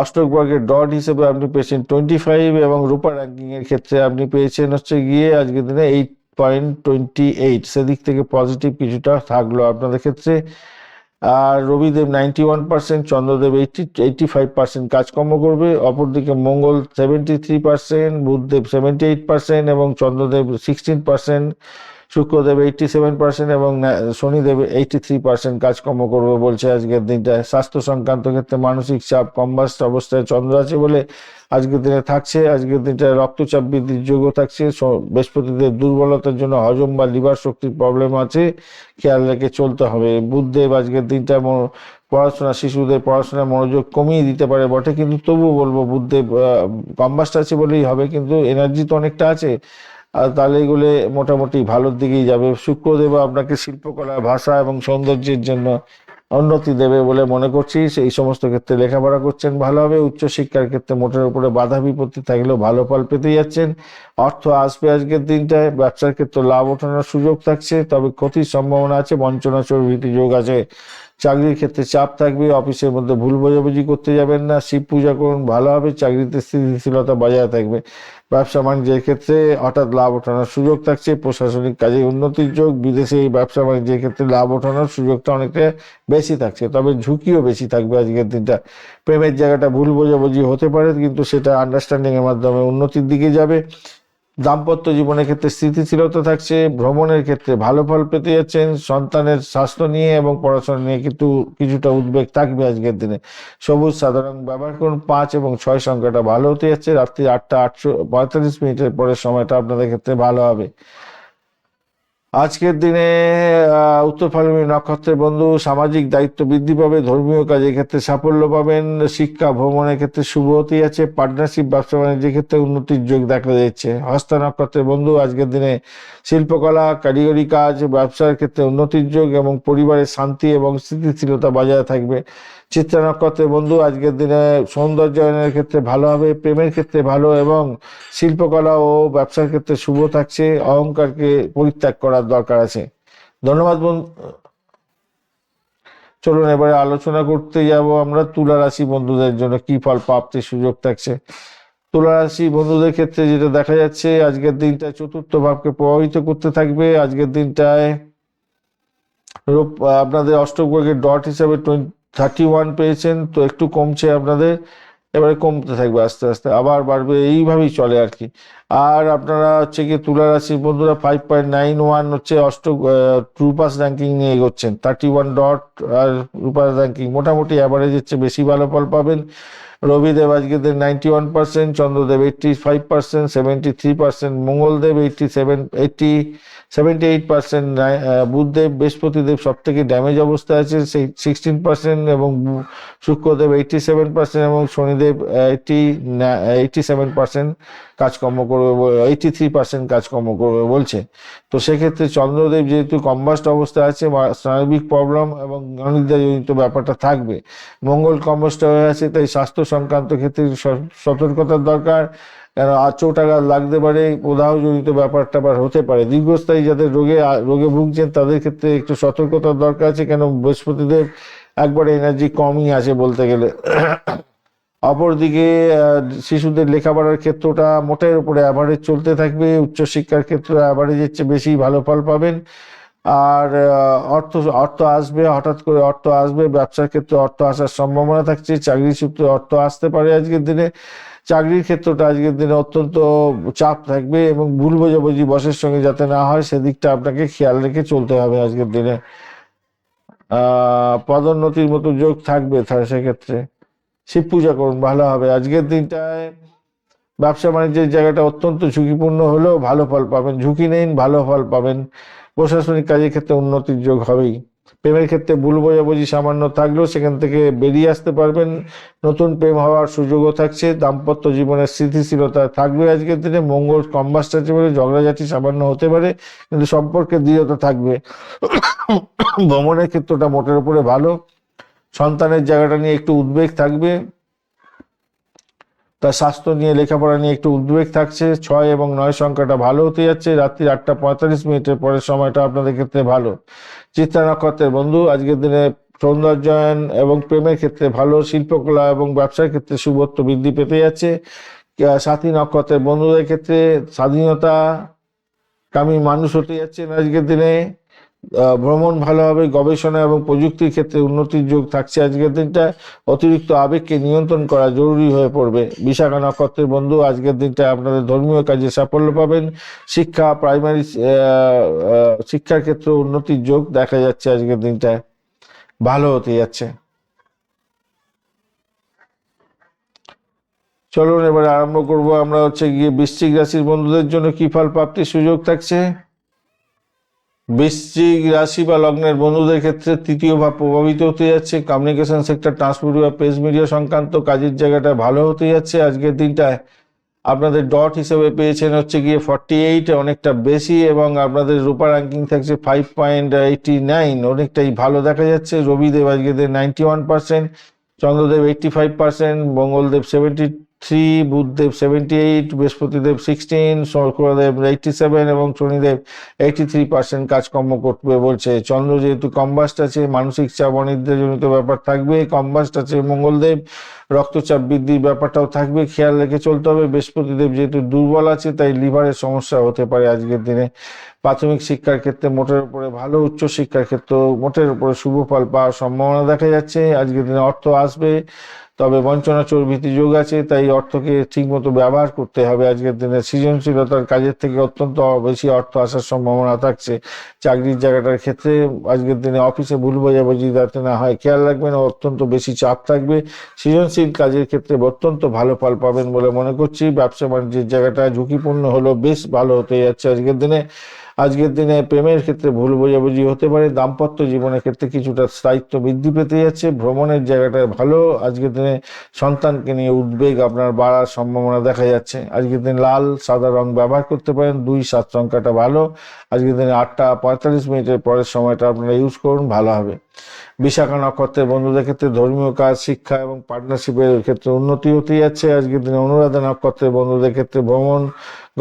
অষ্টক বর্গের ডট হিসেবে আপনি পেয়েছেন 25, এবং রূপা র্যাঙ্কিং এর ক্ষেত্রে আপনি পেয়েছেন হচ্ছে গিয়ে আজকের দিনে 8.28। সেদিক থেকে পজিটিভ কিছুটা থাকলো আপনাদের ক্ষেত্রে। আর রবিদেব 91%, চন্দ্রদেব 85% কাজকর্ম করবে। অপরদিকে মঙ্গল 73%, বুধদেব 78% এবং চন্দ্রদেব 16%, শুক্রদেব 87% এবং শনিদেব 83% কাজকর্ম করবে বলছে আজকের দিনটা। স্বাস্থ্য সংক্রান্ত ক্ষেত্রে মানসিক চাপ কম্বাস্ট অবস্থায় চন্দ্র আছে বলে আজকের দিনে থাকছে। আজকের দিনটা রক্তচাপ বৃদ্ধির যোগও থাকছে। বৃহস্পতিদের দুর্বলতার জন্য হজম বা লিভার শক্তির প্রবলেম আছে, খেয়াল রেখে চলতে হবে। বুধদেব আজকের দিনটা শিশুদের পড়াশোনায় মনোযোগ কমিয়ে দিতে পারে বটে, কিন্তু তবুও বলবো বুধদেব কম্বাস্ট আছে বলেই হবে, কিন্তু এনার্জি তো অনেকটা আছে। আর তাহলে এগুলো মোটামুটি ভালোর দিকেই যাবে। শুক্রদেব আপনাকে শিল্পকলা, ভাষা এবং সৌন্দর্যের জন্য উন্নতি দেবে বলে মনে করছি। সেই সমস্ত ক্ষেত্রে লেখাপড়া করছেন ভালো হবে। উচ্চশিক্ষার ক্ষেত্রে মোটের উপরে বাধা বিপত্তি থাকলেও ভালো ফল পেতে যাচ্ছেন। অর্থ আসবে আজকের দিনটায়। ব্যবসার ক্ষেত্রে লাভ ওঠানোর সুযোগ থাকছে, তবে ক্ষতির সম্ভাবনা আছে। বঞ্চনা চর্বিত যোগ আছে। চাকরির ক্ষেত্রে চাপ থাকবে। অফিসের মধ্যে ভুল বোঝাবুঝি করতে যাবেন না। শিব পূজা করুন, ভালো হবে। চাকরিতে স্থিতিশীলতা বজায় থাকবে। ব্যবসা বাণিজ্যের ক্ষেত্রে হঠাৎ লাভ ওঠানোর সুযোগ থাকছে। প্রশাসনিক কাজে উন্নতির যোগ। বিদেশে এই ব্যবসা বাণিজ্যের ক্ষেত্রে লাভ ওঠানোর সুযোগটা অনেকটা বেশি থাকছে, তবে ঝুঁকিও বেশি থাকবে আজকের দিনটা। প্রেমের জায়গাটা ভুল বোঝাবুঝি হতে পারে, কিন্তু সেটা আন্ডারস্ট্যান্ডিং এর মাধ্যমে উন্নতির দিকে যাবে। দাম্পত্য জীবনের ক্ষেত্রে স্থিতিশীলতা থাকছে। ভ্রমণের ক্ষেত্রে ভালো ফল পেতে যাচ্ছেন। সন্তানের স্বাস্থ্য নিয়ে এবং পড়াশোনা নিয়ে কিন্তু কিছুটা উদ্বেগ থাকবে আজকের দিনে। সবুজ সাধারণ ব্যবহার করুন। 5 এবং 6 সংখ্যাটা ভালো হতে যাচ্ছে। রাত্রি 8:45 পরের সময়টা আপনাদের ক্ষেত্রে ভালো হবে। আজকের দিনে উত্তর ফাল্গুনী নক্ষত্রের বন্ধু, সামাজিক দায়িত্ব বৃদ্ধি পাবে। ধর্মীয় কাজের ক্ষেত্রে সাফল্য পাবেন। শিক্ষা ভ্রমণের ক্ষেত্রে শুভ হতে যাচ্ছে। পার্টনারশিপ, ব্যবসা বাণিজ্যের ক্ষেত্রে উন্নতির যোগ দেখা যাচ্ছে। হস্তা নক্ষত্রের বন্ধু, আজকের দিনে শিল্পকলা, কারিগরি কাজ, ব্যবসার ক্ষেত্রে উন্নতির যোগ এবং পরিবারের শান্তি এবং স্থিতিশীলতা বজায় থাকবে। চিত্রা নক্ষত্রের বন্ধু, আজকের দিনে সৌন্দর্যায়নের ক্ষেত্রে ভালো হবে। প্রেমের ক্ষেত্রে ভালো এবং শিল্পকলা ও ব্যবসার ক্ষেত্রে শুভ থাকছে। অহংকারকে পরিত্যাগ করার দরকার আছে। ধন্যবাদ বন্ধু। চলুন এবারে আলোচনা করতে যাব আমরা তুলা রাশি বন্ধুদের জন্য কি ফল প্রাপ্তির সুযোগ থাকছে। তুলা রাশি বন্ধুদের ক্ষেত্রে যেটা দেখা যাচ্ছে, আজকের দিনটায় চতুর্থ ভাবকে প্রভাবিত করতে থাকবে। আজকের দিনটায় আপনাদের অষ্টক বর্গের ডট হিসাবে 31 পেয়েছেন, তো একটু কমছে আপনাদের। এবারে কমতে থাকবে আস্তে আস্তে, আবার বাড়বে, এইভাবেই চলে আর কি। আর আপনারা হচ্ছে কি তুলা রাশির বন্ধুরা 5.91 হচ্ছে রূপাস র্যাঙ্কিং নিয়ে এগোচ্ছেন। 31 ডট আর রূপাস র্যাঙ্কিং মোটামুটি অ্যাভারেজ হচ্ছে, বেশি ভালো ফল পাবেন। রবিদেব আজকে 91%, চন্দ্রদেব 85%, 73%, মঙ্গলদেব 78%, বুধদেব, বৃহস্পতিদেব সব থেকে ড্যামেজ অবস্থায় আছে 16% এবং শুক্রদেব 87% এবং শনিদেব শনিদেব 87% কাজকর্ম করবে, 83% কাজকর্ম করবে বলছে। তো সেক্ষেত্রে চন্দ্রদেব যেহেতু কম্বাস্ট অবস্থায় আছে, স্নায়বিক প্রবলেম এবং অনিদ্রাজনিত ব্যাপারটা থাকবে। মঙ্গল কম্বাস্ট হয়ে আছে, তাই স্বাস্থ্য সংক্রান্ত ক্ষেত্রে সতর্কতার দরকার, কেন চোটাঘাত লাগতে পারে, প্রদাহজনিত ব্যাপারটা আবার হতে পারে। দীর্ঘস্থায়ী যাদের রোগে ভুগছেন তাদের ক্ষেত্রে একটু সতর্কতার দরকার আছে, কেন বৃহস্পতিদেব একবারে এনার্জি কমই আছে বলতে গেলে। অপরদিকে শিশুদের লেখাপড়ার ক্ষেত্রটা মোটের উপরে অ্যাভারেজ চলতে থাকবে, উচ্চশিক্ষার ক্ষেত্রে অ্যাভারেজের চেয়ে বেশি ভালো ফল পাবেন। আর অর্থ আসবে, হঠাৎ করে অর্থ আসবে, ব্যবসার ক্ষেত্রে অর্থ আসার সম্ভাবনা থাকছে, চাকরি সূত্রে অর্থ আসতে পারে আজকের দিনে। চাকরির ক্ষেত্রটা আজকের দিনে অত্যন্ত চাপ থাকবে এবং ভুল বোঝাবুঝি বসের সঙ্গে যাতে না হয় সেদিকটা আপনাকে খেয়াল রেখে চলতে হবে আজকের দিনে। পদোন্নতির মতো যোগ থাকবে, তাহলে সেক্ষেত্রে শিব পূজা করুন, ভালো হবে আজকের দিনটায়। ব্যবসা বাণিজ্যের জায়গাটা অত্যন্ত ঝুঁকিপূর্ণ হলেও ভালো ফল পাবেন, ঝুঁকি নেন, ভালো ফল পাবেন। প্রশাসনিক কাজের ক্ষেত্রে উন্নতির যোগ হবেই। প্রেমের ক্ষেত্রে ভুল বোঝাবুঝি সামান্য থাকলেও সেখান থেকে বেরিয়ে আসতে পারবেন, নতুন প্রেম হওয়ার সুযোগও থাকছে। দাম্পত্য জীবনের স্থিতিশীলতা থাকবে আজকের দিনে। মঙ্গল কম্বাস্ট আছে বলে ঝগড়াঝাটি সামান্য হতে পারে, কিন্তু সম্পর্কে দৃঢ়তা থাকবে। ভ্রমণের ক্ষেত্রটা মোটের উপরে ভালো। সন্তানের জায়গাটা নিয়ে একটু উদ্বেগ থাকবে, তার স্বাস্থ্য নিয়ে, লেখাপড়া নিয়ে একটু উদ্বেগ থাকছে। 6 এবং 9 সংখ্যাটা ভালো হতে যাচ্ছে। রাত্রি 8:45 পরের সময়টা আপনাদের ক্ষেত্রে ভালো। চিত্রা নক্ষত্রের বন্ধু আজকের দিনে সৌন্দর্যায়ন এবং প্রেমের ক্ষেত্রে ভালো, শিল্পকলা এবং ব্যবসার ক্ষেত্রে শুভত্ব বৃদ্ধি পেতে যাচ্ছে। সাথী নক্ষত্রের বন্ধুদের ক্ষেত্রে স্বাধীনতা কামী মানুষ হতে যাচ্ছেন আজকের দিনে। ভ্রমণ ভালো হবে, গবেষণা এবং প্রযুক্তির ক্ষেত্রে উন্নতির যোগ থাকছে আজকের দিনটা। অতিরিক্ত আবেগকে নিয়ন্ত্রণ করা জরুরি হয়ে পড়বে। বিশাখা নক্ষত্রের বন্ধু আজকের দিনটা আপনাদের ধর্মীয় কাজে সাফল্য পাবেন। শিক্ষা, প্রাইমারি শিক্ষার ক্ষেত্রে উন্নতির যোগ দেখা যাচ্ছে আজকের দিনটায়, ভালো হতে যাচ্ছে। চলুন এবার আরম্ভ করব আমরা গিয়ে বৃশ্চিক রাশির বন্ধুদের জন্য কি ফল প্রাপ্তির সুযোগ থাকছে। বৃশ্চিক রাশি বা লগ্নের বন্ধুদের ক্ষেত্রে তৃতীয় ভাব প্রভাবিত হতে যাচ্ছে। কমিউনিকেশন সেক্টর, ট্রান্সপোর্ট বা প্রেস মিডিয়া সংক্রান্ত কাজের জায়গাটা ভালো হতে যাচ্ছে আজকের দিনটায়। আপনাদের ডট হিসেবে পেয়েছেন গিয়ে 48, অনেকটা বেশি, এবং আপনাদের রূপা র্যাঙ্কিং থাকছে 5.89, অনেকটাই ভালো দেখা যাচ্ছে। রবিদেব আজকের দিন 91%, চন্দ্রদেব 85%, মঙ্গলদেব 73, বুধদেব 78, বৃহস্পতিদেব 16, শুক্রদেব 87 এবং শনিদেব 83% কাজকর্ম করবে বলছে। চন্দ্র যেহেতু কম্বাস্ট আছে, মানসিক চাপ, অনিদ্রাজনিত ব্যাপার থাকবে। কম্বাস্ট আছে মঙ্গলদেব, রক্তচাপ বৃদ্ধির ব্যাপারটাও থাকবে, খেয়াল রেখে চলতে হবে। বৃহস্পতিদেব যেহেতু দুর্বল আছে, তাই লিভারের সমস্যা হতে পারে আজকের দিনে। প্রাথমিক শিক্ষার ক্ষেত্রে মোটের উপরে ভালো, উচ্চ শিক্ষার ক্ষেত্রে মোটের উপরে শুভ ফল পাওয়ার সম্ভাবনা দেখা যাচ্ছে আজকের দিনে। অর্থ আসবে, তবে বঞ্চনা চর্বিতি যোগ আছে, তাই অর্থকে ঠিকমতো ব্যবহার করতে হবে আজকের দিনে। সৃজনশীলতার কাজের থেকে অত্যন্ত বেশি অর্থ আসার সম্ভাবনা থাকছে। চাকরির জায়গাটার ক্ষেত্রে আজকের দিনে অফিসে ভুল বোঝাবুঝি যাতে না হয় খেয়াল রাখবেন, অত্যন্ত বেশি চাপ থাকবে। সৃজনশীল কাজের ক্ষেত্রে অত্যন্ত ভালো ফল পাবেন বলে মনে করছি। ব্যবসা বাণিজ্যের জায়গাটা ঝুঁকিপূর্ণ হলেও বেশ ভালো হতে যাচ্ছে আজকের দিনে। আজকের দিনে প্রেমের ক্ষেত্রে ভুল বোঝাবুঝি হতে পারে। দাম্পত্য জীবনের ক্ষেত্রে কিছুটা স্থায়িত্ব বৃদ্ধি পেতে যাচ্ছে। ভ্রমণের জায়গাটা ভালো। আজকের দিনে সন্তানকে নিয়ে উদ্বেগ আপনার বাড়ার সম্ভাবনা দেখা যাচ্ছে। আজকের দিন লাল সাদা রং ব্যবহার করতে পারেন। 2-7 সংখ্যাটা ভালো। আজকের দিনে 8:45 পরের সময়টা আপনারা ইউজ করুন, ভালো হবে। বিশাখা নক্ষত্রের বন্ধুদের ক্ষেত্রে ধর্মীয় কাজ, শিক্ষা এবং পার্টনারশিপের ক্ষেত্রে উন্নতি হতে যাচ্ছে আজকের দিনে। অনুরাধা নক্ষত্রের বন্ধুদের ক্ষেত্রে ভ্রমণ,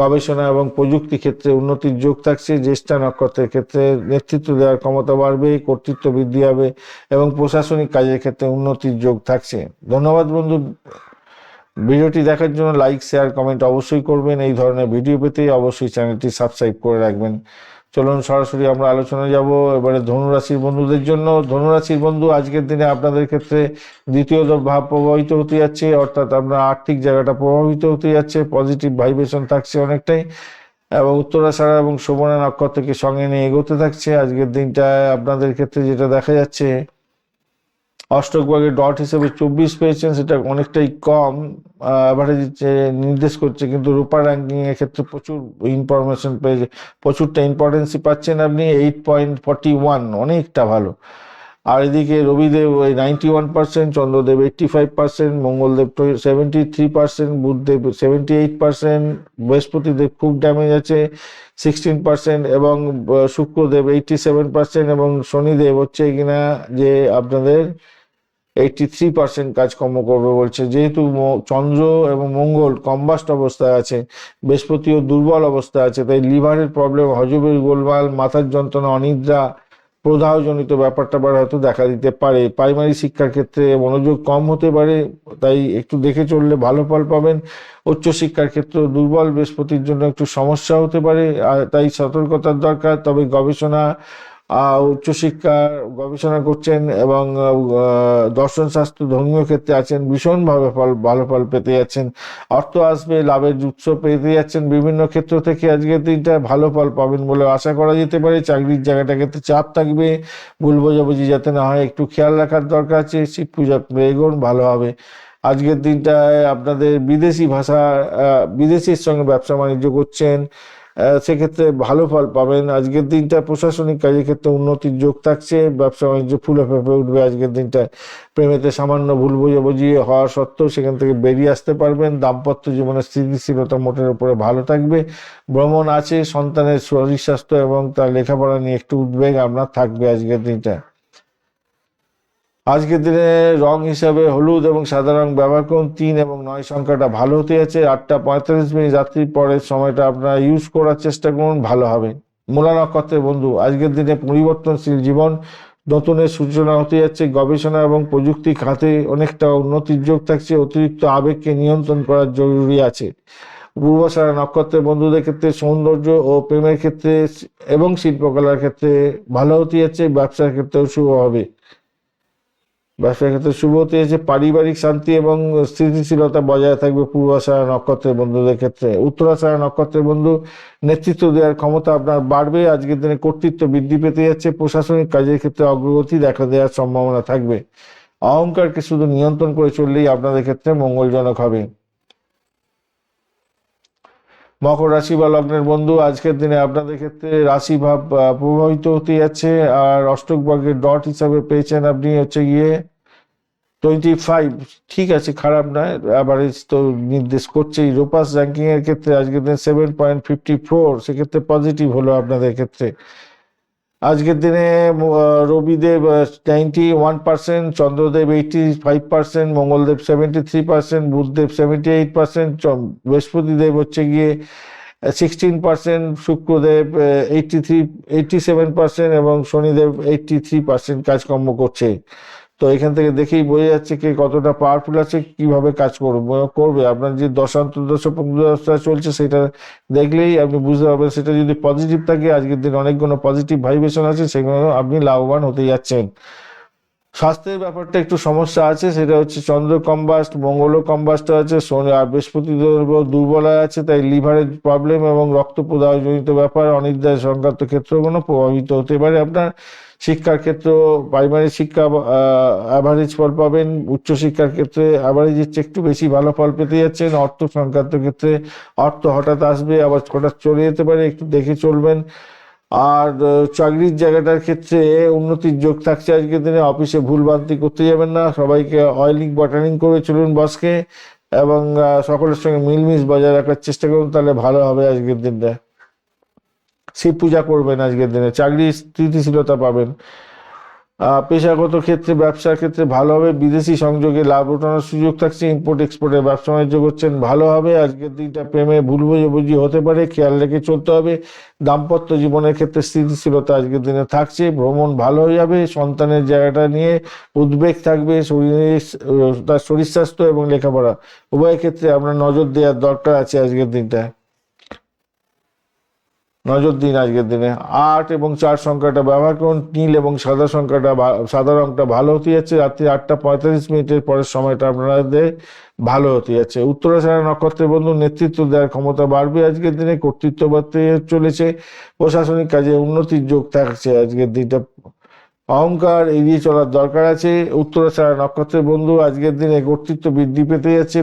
গবেষণা এবং প্রযুক্তি ক্ষেত্রে উন্নতির যোগ থাকছে। জ্যেষ্ঠা নক্ষত্রের ক্ষেত্রে নেতৃত্ব দেওয়ার ক্ষমতা বাড়বে, কর্তৃত্ব বৃদ্ধি হবে এবং প্রশাসনিক কাজের ক্ষেত্রে উন্নতির যোগ থাকছে। ধন্যবাদ বন্ধু, ভিডিওটি দেখার জন্য লাইক, শেয়ার, কমেন্ট অবশ্যই করবেন। এই ধরনের ভিডিও পেতে অবশ্যই চ্যানেলটি সাবস্ক্রাইব করে রাখবেন। চলুন সরাসরি আমরা আলোচনায় যাব এবারে ধনুরাশির বন্ধুদের জন্য। ধনুরাশির বন্ধু আজকের দিনে আপনাদের ক্ষেত্রে দ্বিতীয় ভাব প্রভাবিত হতে যাচ্ছে, অর্থাৎ আপনার আর্থিক জায়গাটা প্রভাবিত হতে যাচ্ছে। পজিটিভ ভাইব্রেশন থাকছে অনেকটাই, এবং উত্তরাষাঢ়া এবং শোভনা নক্ষত্রকে সঙ্গে নিয়ে এগোতে থাকছে আজকের দিনটায়। আপনাদের ক্ষেত্রে যেটা দেখা যাচ্ছে, অষ্টক ভাগে ডট হিসেবে 24 পেয়েছেন, সেটা অনেকটাই কম অ্যাভারেজ নির্দেশ করছে, কিন্তু রূপা র্যাঙ্কিং এর ক্ষেত্রে প্রচুর ইনফরমেশন পেয়েছে, প্রচুরটা ইম্পর্টেন্সই পাচ্ছেন আপনি। 8.41, অনেকটা ভালো। আর এদিকে রবিদেব ওই 91%, চন্দ্রদেব 85%, মঙ্গলদেব 73%, বুধদেব 78%, বৃহস্পতিদেব খুব ড্যামেজ আছে 16%, এবং শুক্রদেব 87%, এবং শনিদেব হচ্ছে কিনা যে আপনাদের 83% কাজকর্ম করবে বলছে। যেহেতু চন্দ্র এবং মঙ্গল কম্বাস্ট অবস্থায় আছে, বৃহস্পতিও দুর্বল অবস্থায় আছে, তাই লিভারের প্রবলেম, হজমের গোলমাল, মাথার যন্ত্রণা, অনিদ্রা, প্রদাহজনিত ব্যাপারটা হয়তো দেখা দিতে পারে। প্রাইমারি শিক্ষার ক্ষেত্রে মনোযোগ কম হতে পারে, তাই একটু দেখে চললে ভালো ফল পাবেন। উচ্চশিক্ষার ক্ষেত্রে দুর্বল বৃহস্পতির জন্য একটু সমস্যা হতে পারে, আর তাই সতর্কতার দরকার। তবে গবেষণা, উচ্চশিক্ষার গবেষণা করছেন এবং দর্শন শাস্ত্র ধর্মীয় ক্ষেত্রে আছেন, ভীষণভাবে ভালো ফল পেতে যাচ্ছেন। অর্থ আসবে, লাভের উৎস পেতে যাচ্ছেন, বিভিন্ন ক্ষেত্র থেকে আজকের দিনটা ভালো ফল পাবেন বলে আশা করা যেতে পারে। চাকরির জায়গাটা ক্ষেত্রে চাপ থাকবে, ভুল বোঝাবুঝি যাতে না হয় একটু খেয়াল রাখার দরকার আছে। শিব পূজা করে এগোন, ভালো হবে। আজকের দিনটায় আপনাদের বিদেশি ভাষা, বিদেশির সঙ্গে ব্যবসা বাণিজ্য করছেন, সেক্ষেত্রে ভালো ফল পাবেন। আজকের দিনটা প্রশাসনিক কাজের ক্ষেত্রে উন্নতির যোগ থাকছে, ব্যবসা বাণিজ্য ফুলে ফেঁপে উঠবে আজকের দিনটায়। প্রেমেতে সামান্য ভুল বোঝাবুঝি হওয়া সত্ত্বেও সেখান থেকে বেরিয়ে আসতে পারবেন। দাম্পত্য জীবনের স্থিতিশীলতা মোটের উপরে ভালো থাকবে। ভ্রমণ আছে, সন্তানের শরীর স্বাস্থ্য এবং তার লেখাপড়া নিয়ে একটু উদ্বেগ আপনার থাকবে আজকের দিনটা। আজকের দিনে রং হিসাবে হলুদ এবং সাদা রং ব্যবহার করুন। 3 এবং 9 সংখ্যাটা ভালো হতে আছে। 8:45 রাত্রির পরের সময়টা আপনারা ইউজ করার চেষ্টা করুন, ভালো হবে। মূলা নক্ষত্রের বন্ধু, আজকের দিনে পরিবর্তনশীল জীবন, নতুনের সূচনা হতে যাচ্ছে। গবেষণা এবং প্রযুক্তি খাতে অনেকটা উন্নতির যোগ থাকছে। অতিরিক্ত আবেগকে নিয়ন্ত্রণ করার জরুরি আছে। পূর্বশারা নক্ষত্রের বন্ধুদের ক্ষেত্রে সৌন্দর্য ও প্রেমের ক্ষেত্রে এবং শিল্পকলার ক্ষেত্রে ভালো হতে যাচ্ছে। ব্যবসার ক্ষেত্রেও শুভ হবে। ব্যবসার ক্ষেত্রে শুভ হতে যাচ্ছে। পারিবারিক শান্তি এবং স্থিতিশীলতা বজায় থাকবে পূর্বাষাঢ়া নক্ষত্রের বন্ধুদের ক্ষেত্রে। উত্তরাষাঢ়া নক্ষত্রের বন্ধু, নেতৃত্ব দেওয়ার ক্ষমতা আপনার বাড়বে। আজকের দিনে কর্তৃত্ব বৃদ্ধি পেতে যাচ্ছে। প্রশাসনিক কাজের ক্ষেত্রে অগ্রগতি দেখা দেওয়ার সম্ভাবনা থাকবে। অহংকারকে শুধু নিয়ন্ত্রণ করে চললেই আপনাদের ক্ষেত্রে মঙ্গলজনক হবে। মকর রাশি বা লগ্নের বন্ধু, আজকের দিনে আপনাদের ক্ষেত্রে রাশি ভাব প্রভাবিত হতে যাচ্ছে। আর অষ্টক বর্গের ডট হিসাবে পেয়েছেন আপনি হচ্ছে গিয়ে 25, ঠিক আছে, খারাপ নয়, অ্যাভারেজ তো নির্দেশ করছেই। রোপাস র্যাঙ্কিং এর ক্ষেত্রে আজকের দিন 7.54, সেক্ষেত্রে পজিটিভ হলো আপনাদের ক্ষেত্রে। আজকের দিনে রবিদেব 91%, চন্দ্রদেব 85%, মঙ্গলদেব 73%, বুধদেব 78%, বৃহস্পতিদেব হচ্ছে গিয়ে 16%, শুক্রদেব 87%, এবং শনিদেব 83% কাজকর্ম করছে। তো এখান থেকে দেখেই বোঝা যাচ্ছে কে কতটা পাওয়ারফুল আছে, কিভাবে কাজ করবে। আপনার যে দশা দশা চলছে সেটা দেখলেই আপনি বুঝতে পারবেন। সেটা যদি পজিটিভ থাকে, আজকের দিন অনেকগুলো পজিটিভ ভাইব্রেশন আছে, সেগুলো আপনি লাভবান হতে যাচ্ছেন। স্বাস্থ্যের ব্যাপারটা একটু সমস্যা আছে, সেটা হচ্ছে চন্দ্র কম্বাস্ট, মঙ্গলও কম্বাস্ট আছে, শনি আর বৃহস্পতি দুর্বল আছে, তাই লিভারের প্রবলেম এবং রক্ত প্রদাহজনিত ব্যাপার, অনিদ্রা সংক্রান্ত ক্ষেত্রগুলো প্রভাবিত হতে পারে আপনার। শিক্ষার ক্ষেত্র, প্রাইমারি শিক্ষা অ্যাভারেজ ফল পাবেন। উচ্চশিক্ষার ক্ষেত্রে অ্যাভারেজের চেয়ে একটু বেশি ভালো ফল পেতে যাচ্ছেন। অর্থ সংক্রান্ত ক্ষেত্রে অর্থ হঠাৎ আসবে, আবার হঠাৎ চলে যেতে পারে, একটু দেখে চলবেন। আর চাকরির জায়গাটার ক্ষেত্রে উন্নতির যোগ থাকছে আজকের দিনে। অফিসে ভুলভ্রান্তি করতে যাবেন না, সবাইকে অয়েলিং বাটারিং করে চলুন বসকে, এবং সকলের সঙ্গে মিলমিশ বজায় রাখার চেষ্টা করুন, তাহলে ভালো হবে আজকের দিনটা। শিব পূজা করবেন আজকের দিনে, চাকরির স্থিতিশীলতা পাবেন। পেশাগত ক্ষেত্রে, ব্যবসার ক্ষেত্রে ভালো হবে। বিদেশি সংযোগে লাভ ওঠানোর সুযোগ থাকছে। ইম্পোর্ট এক্সপোর্টের ব্যবসা বাণিজ্য করছেন, ভালো হবে। আজকের দিনটা প্রেমে ভুল বোঝাবুঝি হতে পারে, খেয়াল রেখে চলতে হবে। দাম্পত্য জীবনের ক্ষেত্রে স্থিতিশীলতা আজকের দিনে থাকছে। ভ্রমণ ভালো হয়ে যাবে। সন্তানের জায়গাটা নিয়ে উদ্বেগ থাকবে। তার শরীর স্বাস্থ্য এবং লেখাপড়া উভয় ক্ষেত্রে আপনার নজর দেওয়ার দরকার আছে আজকের দিনটা। নজর দিন আজকের দিনে। 8 এবং 4 সংখ্যাটা ব্যবহার করুন। নীল এবং সাদা সংখ্যাটা, সাদা রংটা ভালো হতে যাচ্ছে। রাত্রি 8:45 পরের সময়টা আপনাদের ভালো হতে যাচ্ছে। উত্তরাষাঢ়া নক্ষত্রের বন্ধু, নেতৃত্ব দেওয়ার ক্ষমতা বাড়বে আজকের দিনে, কর্তৃত্ব বাড়তে চলেছে। প্রশাসনিক কাজে উন্নতির যোগ থাকছে আজকের দিনটা। অহংকার এড়িয়ে চলার দরকার আছে। উত্তরাষাঢ়া নক্ষত্রের বন্ধু, আজকের দিনে কর্তৃত্ব বৃদ্ধি পেতে যাচ্ছে।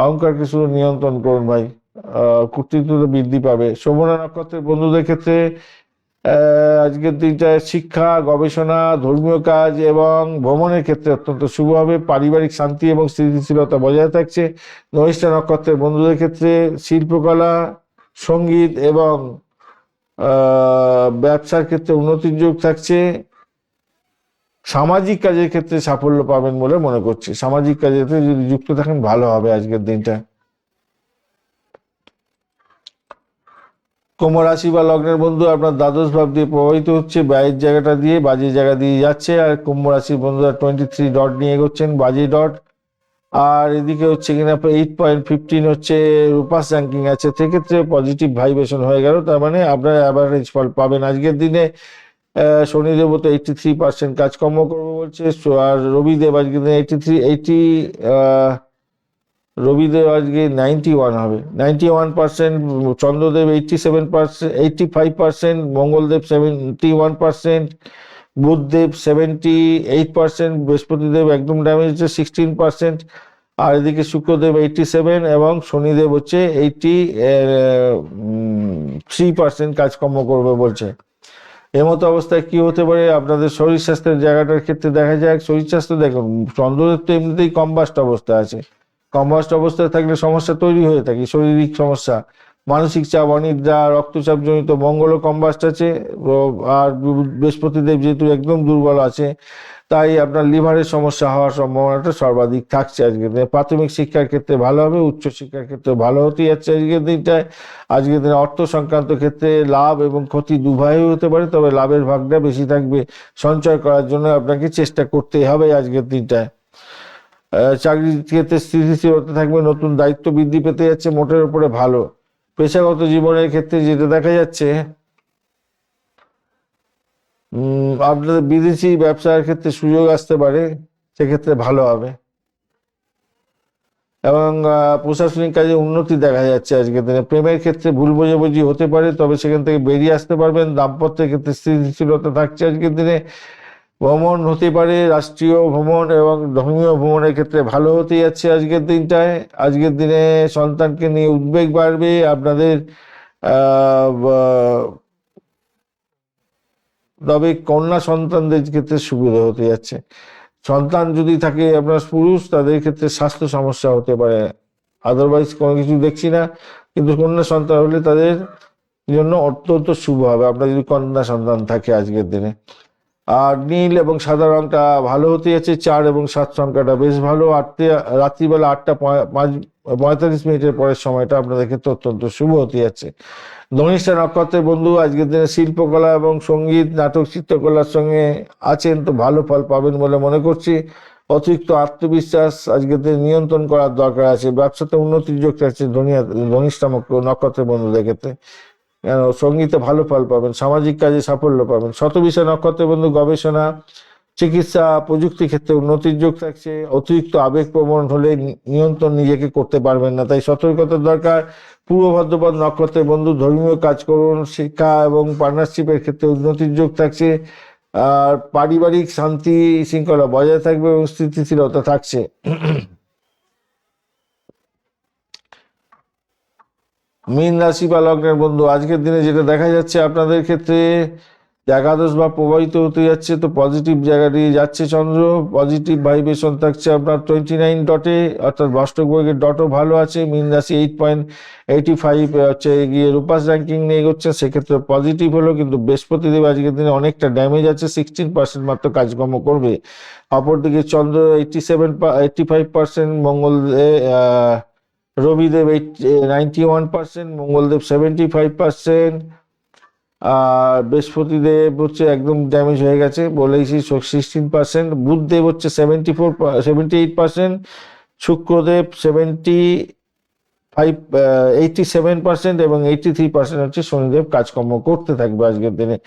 অহংকারকে শুধু নিয়ন্ত্রণ করুন ভাই, কর্তৃত্ব বৃদ্ধি পাবে। শোভনা নক্ষত্রের বন্ধুদের ক্ষেত্রে আজকের দিনটায় শিক্ষা, গবেষণা, ধর্মীয় কাজ এবং ভ্রমণের ক্ষেত্রে অত্যন্ত শুভ হবে। পারিবারিক শান্তি এবং স্থিতিশীলতা বজায় থাকছে। ধনিষ্ঠা নক্ষত্রের বন্ধুদের ক্ষেত্রে শিল্পকলা, সঙ্গীত এবং ব্যবসার ক্ষেত্রে উন্নতির যোগ থাকছে। সামাজিক কাজের ক্ষেত্রে সাফল্য পাবেন বলে মনে করছি। সামাজিক কাজের ক্ষেত্রে যদি যুক্ত থাকেন ভালো হবে আজকের দিনটা। কুম্ভ রাশি বা লগ্নের বন্ধু, আপনার দ্বাদশ ভাব দিয়ে প্রভাবিত হচ্ছে, ব্যয়ের জায়গাটা দিয়ে বাজে জায়গা দিয়ে যাচ্ছে। আর কুম্ভ রাশির বন্ধুরা 23 ডট নিয়ে এগোচ্ছেন, বাজে ডট। আর এদিকে হচ্ছে কিনা 8.15 হচ্ছে রূপাস র্যাঙ্কিং আছে, সেক্ষেত্রে পজিটিভ ভাইব্রেশন হয়ে গেল, তার মানে আপনার অ্যাভারেজ ফল পাবেন আজকের দিনে। শনিদেব তো 83% কাজকর্ম করবো বলছে। আর রবিদেব আজকের দিনে 80 রবিদেব আজকে 91 হবে, 91%। চন্দ্রদেব 87%, 85%। মঙ্গলদেব 71%। বুধদেব 78%। বৃহস্পতিদেব একদম ড্যামেজ হচ্ছে 16%। আর এদিকে শুক্রদেব 87 এবং শনিদেব হচ্ছে 83% কাজকর্ম করবে বলছে। এমতো অবস্থায় কি হতে পারে আপনাদের শরীর স্বাস্থ্যের জায়গাটার ক্ষেত্রে দেখা যায়। শরীর স্বাস্থ্য দেখুন, চন্দ্রদেব তো এমনিতেই কম্বাস্ট অবস্থা আছে। কম্বাস্ট অবস্থায় থাকলে সমস্যা তৈরি হয়ে থাকে, শারীরিক সমস্যা, মানসিক চাপ, অনিদ্রা, রক্তচাপ জনিত। মঙ্গলও কম্বাস্ট আছে। আর বৃহস্পতিদেব যেহেতু একদম দুর্বল আছে, তাই আপনার লিভারের সমস্যা হওয়ার সম্ভাবনাটা সর্বাধিক থাকছে আজকের দিনে। প্রাথমিক শিক্ষার ক্ষেত্রে ভালো হবে, উচ্চ শিক্ষার ক্ষেত্রে ভালো হতেই যাচ্ছে আজকের দিনটায়। আজকের দিনে অর্থ সংক্রান্ত ক্ষেত্রে লাভ এবং ক্ষতি দুভাবেই হতে পারে, তবে লাভের ভাগটা বেশি থাকবে। সঞ্চয় করার জন্য আপনাকে চেষ্টা করতেই হবে আজকের দিনটায়। চাকরির ক্ষেত্রে স্থিতিশীলতা থাকবে, নতুন দায়িত্ব বৃদ্ধি পেতে যাচ্ছে, মোটের উপরে ভালো। পেশাগত জীবনের ক্ষেত্রে যেটা দেখা যাচ্ছে, আপনাদের বিদেশি ব্যবসার ক্ষেত্রে সুযোগ আসতে পারে, সেক্ষেত্রে ভালো হবে। এবং প্রশাসনিক কাজে উন্নতি দেখা যাচ্ছে আজকের দিনে। প্রেমের ক্ষেত্রে ভুল বোঝাবুঝি হতে পারে, তবে সেখান থেকে বেরিয়ে আসতে পারবেন। দাম্পত্যের ক্ষেত্রে স্থিতিশীলতা থাকছে আজকের দিনে। ভ্রমণ হতে পারে, রাষ্ট্রীয় ভ্রমণ এবং ধর্মীয় ভ্রমণের ক্ষেত্রে ভালো হতে যাচ্ছে আজকের দিনটায়। আজকের দিনে সন্তানকে নিয়ে উদ্বেগ বাড়বে আপনাদের। তবে কন্যা সন্তানদের ক্ষেত্রে সুবিধা হতে যাচ্ছে। সন্তান যদি থাকে আপনার পুরুষ, তাদের ক্ষেত্রে স্বাস্থ্য সমস্যা হতে পারে, আদারওয়াইজ কোনো কিছু দেখছি না। কিন্তু কন্যা সন্তান হলে তাদের জন্য অত্যন্ত শুভ হবে, আপনার যদি কন্যা সন্তান থাকে আজকের দিনে। আর নীল এবং সাদা রংটা ভালো হতে যাচ্ছে। 4 এবং 7 সংখ্যাটা বেশ ভালো। রাত্রিবেলা 8:45 পরের সময়টা আপনাদের ক্ষেত্রে অত্যন্ত শুভ হতে যাচ্ছে। ধনিষ্ঠা নক্ষত্রের বন্ধু আজকের দিনে শিল্পকলা এবং সঙ্গীত, নাটক, চিত্রকলার সঙ্গে আছেন, তো ভালো ফল পাবেন বলে মনে করছি। অতিরিক্ত আত্মবিশ্বাস আজকের দিনে নিয়ন্ত্রণ করার দরকার আছে। ব্যবসাতে উন্নতির যোগ থাকছে ধনিষ্ঠা নক্ষত্রের বন্ধুদের ক্ষেত্রে। সঙ্গীতে ভালো ফল পাবেন, সামাজিক কাজে সাফল্য পাবেন। শতবিশা নক্ষত্রের বন্ধু গবেষণা, চিকিৎসা, প্রযুক্তি ক্ষেত্রে উন্নতির যোগ থাকছে। অতিরিক্ত আবেগপ্রবণ হলে নিয়ন্ত্রণ নিজেকে করতে পারবেন না, তাই সতর্কতার দরকার। পূর্ব ভাদ্রপদ নক্ষত্রের বন্ধু ধর্মীয় কাজ করুন। শিক্ষা এবং পার্টনারশিপের ক্ষেত্রে উন্নতির যোগ থাকছে। আর পারিবারিক শান্তি শৃঙ্খলা বজায় থাকবে এবং স্থিতিশীলতা থাকছে। মীন রাশি বা লগ্নের বন্ধু আজকের দিনে যেটা দেখা যাচ্ছে আপনাদের ক্ষেত্রে, একাদশ ভাব প্রভাবিত হতে যাচ্ছে, তো পজিটিভ জায়গা দিয়ে যাচ্ছে চন্দ্র। পজিটিভ ভাইব্রেশন থাকছে আপনার 29 ডটে, অর্থাৎ বাস্তব বর্গের ডটও ভালো আছে। মীন রাশি 8.85 হচ্ছে গিয়ে রূপাস র্যাঙ্কিং নিয়ে এগোচ্ছে, সেক্ষেত্রে পজিটিভ হলো। কিন্তু বৃহস্পতিদেব আজকের দিনে অনেকটা ড্যামেজ আছে, 16% মাত্র কাজকর্ম করবে। অপরদিকে চন্দ্র 85%, মঙ্গল রবিদেব 91%, মঙ্গলদেব 75%। আর বৃহস্পতিদেব হচ্ছে একদম ড্যামেজ হয়ে গেছে বলেইছি, 16%। বুধদেব হচ্ছে 78%। শুক্রদেব 87% এবং 83% হচ্ছে শনিদেব কাজকর্ম করতে থাকবে আজকের দিনে।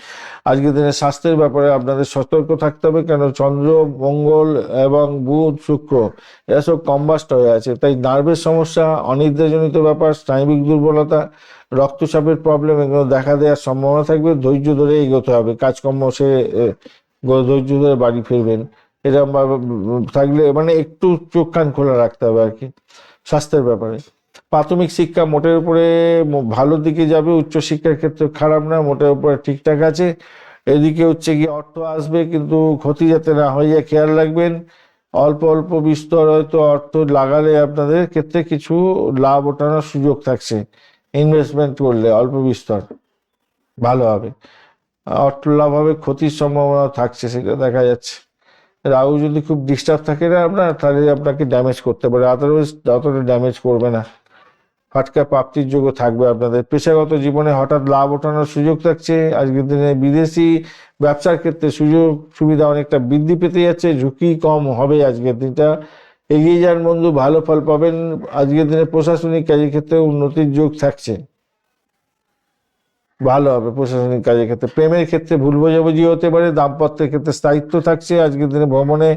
আজকের দিনে স্বাস্থ্যের ব্যাপারে আপনাদের সতর্ক থাকতে হবে, কেন চন্দ্র, মঙ্গল এবং বুধ, শুক্র এরা সব কম্বাস্ট হয়ে আছে, তাই নার্ভের সমস্যা, অনিদ্রাজনিত ব্যাপার, স্নায়বিক দুর্বলতা, রক্তচাপের প্রবলেম এগুলো দেখা দেওয়ার সম্ভাবনা থাকবে। ধৈর্য ধরে এগোতে হবে কাজকর্ম, সে ধৈর্য ধরে বাড়ি ফিরবেন। এরকম থাকলে মানে একটু চোখ কান খোলা রাখতে হবে আর কি স্বাস্থ্যের ব্যাপারে। প্রাথমিক শিক্ষা মোটের উপরে ভালো দিকে যাবে, উচ্চশিক্ষার ক্ষেত্রে খারাপ না, মোটের উপরে ঠিকঠাক আছে। এদিকে হচ্ছে কি অর্থ আসবে, কিন্তু ক্ষতি যাতে না হয়ে যায় খেয়াল রাখবেন। অল্প অল্প বিস্তর হয়তো অর্থ লাগালে আপনাদের ক্ষেত্রে কিছু লাভ ওঠানোর সুযোগ থাকছে, ইনভেস্টমেন্ট করলে অল্প বিস্তর ভালো হবে, অর্থ লাভ হবে, ক্ষতির সম্ভাবনা থাকছে সেটা দেখা যাচ্ছে। রাহু যদি খুব ডিস্টার্ব থাকে না আপনার, তাহলে আপনাকে ড্যামেজ করতে পারে, আদারওয়াইজ অতটা ড্যামেজ করবে না। ফাটকা প্রাপ্তির যোগ্য থাকবে আপনাদের। পেশাগত জীবনে হঠাৎ লাভ ওঠানোর সুযোগ থাকছে আজকের দিনে। বিদেশি ব্যবসার ক্ষেত্রে সুযোগ সুবিধা অনেকটা বৃদ্ধি পেতে যাচ্ছে, ঝুঁকি কম হবে আজকের দিনটা। এগিয়ে যান বন্ধু, ভালো ফল পাবেন আজকের দিনে। প্রশাসনিক কাজের ক্ষেত্রে উন্নতির যোগ থাকছে, ভালো হবে প্রশাসনিক কাজের ক্ষেত্রে। প্রেমের ক্ষেত্রে ভুল বোঝাবুঝি হতে পারে, দাম্পত্যের ক্ষেত্রে স্থায়িত্ব থাকছে আজকের দিনে। ভ্রমণে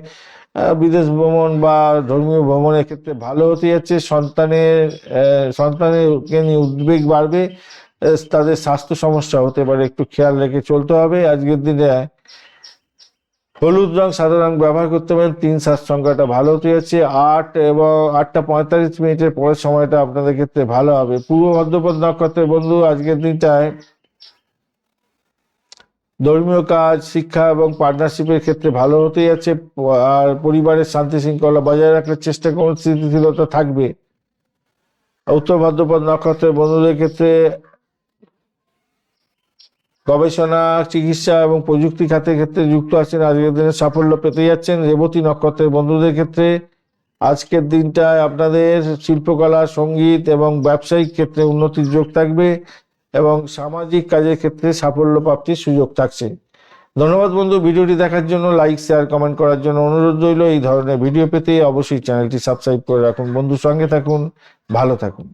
বিদেশ ভ্রমণ বা ধর্মীয় ভ্রমণের ক্ষেত্রে ভালো হতে যাচ্ছে। সন্তানেরকে নিয়ে উদ্বেগ বাড়বে, তাদের স্বাস্থ্য সমস্যা হতে পারে, একটু খেয়াল রেখে চলতে হবে আজকের দিনে। হলুদ রং সাদা রং ব্যবহার করতে পারেন। 3-7 সংখ্যাটা ভালো হতে যাচ্ছে। 8 এবং 8টা 45 পরের সময়টা আপনাদের ক্ষেত্রে ভালো হবে। পূর্ব ভাদ্রপদ নক্ষত্রের বন্ধু আজকের দিনটায় ধর্মীয় কাজ, শিক্ষা এবং পার্টনারশিপের ক্ষেত্রে ভালো হতে যাচ্ছে। আর পরিবারের শান্তি শৃঙ্খলা বজায় রাখার চেষ্টা করুন, স্থিতিশীলতা থাকবে। উত্তর ভাদ্রপদ নক্ষত্রের বন্ধুদের ক্ষেত্রে গবেষণা, চিকিৎসা এবং প্রযুক্তি খাতের ক্ষেত্রে যুক্ত আছেন, আজকের দিনে সাফল্য পেতে যাচ্ছেন। রেবতী নক্ষত্রের বন্ধুদের ক্ষেত্রে আজকের দিনটায় আপনাদের শিল্পকলা, সঙ্গীত এবং ব্যবসায়িক ক্ষেত্রে উন্নতির যোগ থাকবে এবং সামাজিক কাজের ক্ষেত্রে সাফল্য প্রাপ্তির সুযোগ থাকছে। ধন্যবাদ বন্ধু, ভিডিওটি দেখার জন্য। লাইক, শেয়ার, কমেন্ট করার জন্য অনুরোধ রইল। এই ধরনের ভিডিও পেতে অবশ্যই চ্যানেলটি সাবস্ক্রাইব করে রাখুন। বন্ধুর সঙ্গে থাকুন, ভালো থাকুন।